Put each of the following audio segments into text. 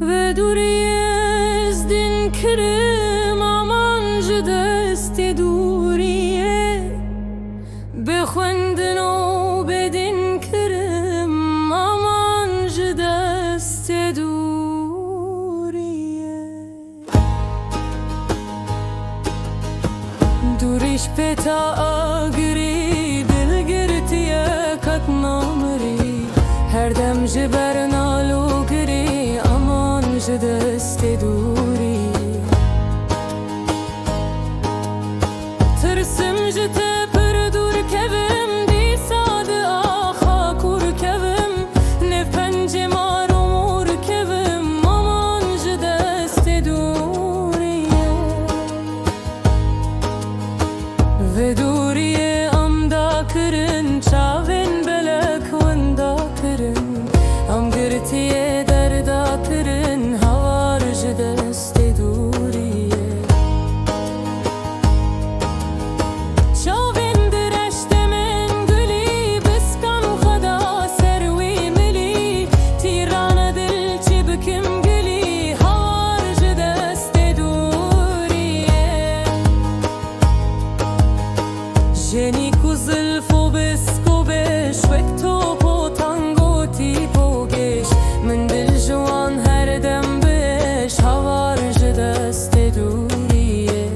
و دوری از دین کرم امان جدست دوریه بخوندن و بدین کرم امان جدست دوریه دوریش پتا آگری دلگرتیه کت نامری هر دم جبر نالو گری امان جدست دوری ترسم جته پر دور کبم دی ساد آخا کور کبم نفنج مارو مور کبم امان جدست دوریه و دوریه امدا کرن چاوین بلک وندا کرن ام گرتیه دردا کرن هوار جدست دوریه چاوین درشت من گلی بسکم خدا سروی ملی تیران دل چی بکم گلی هوار جدست دوریه جنی کو زلف و بسکو بش وک توپ و تانگو تیپ و گش من دل جوان هر دم بش هوار جدست دوریه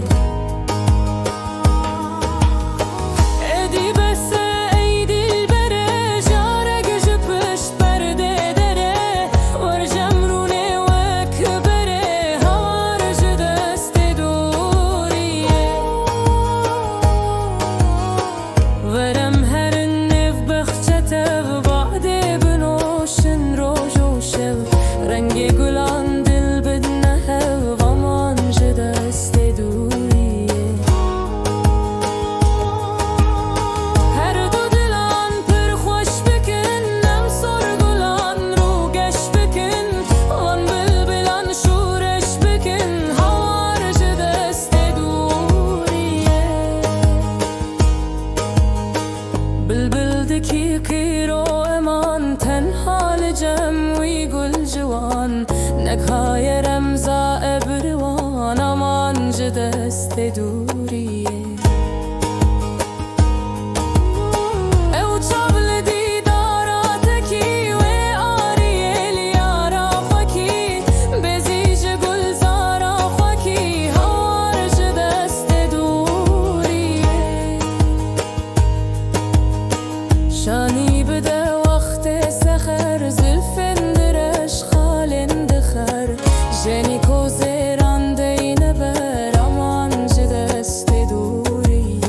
ادی بس ای دل بره جارگ جپشت برده دره ورجم رونه وک بره هوار جدست دوریه ورم هر نف بخچته و بعده بنوشن روش و شب رنگ گلان دل بدنه و امان جدست دوریه هر دو دلان پر خوش بکن نم سر گلان رو گش بکن وان بلبلان شورش بکن هوار جدست دوریه بلبل دکی قیرو امان تنها لجم وی گل جوان نگهای رمزا ابروان امان جدست دوریه او چابل دیداراتکی و آریل یارا خوکی بزیج گلزارا خوکی هوار جدست دوریه شانی بده وقت سخر زلفن درش خالن دخر جنی کو زیران دین بر امان جدست دوریه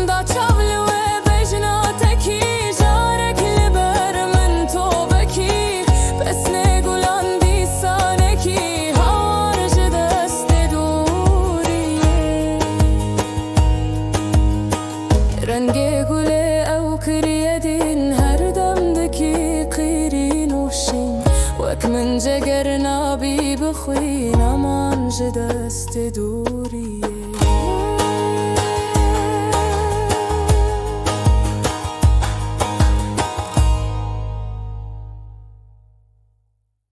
دا چاول و بجناتکی جارک لبر من تو بکی پس نگولان دیسانکی هوار جدست دوریه رنگ گل او کریه دین هر دم دکی قیری نوشین وک من جگر نابی بخوین امان جدست دوریه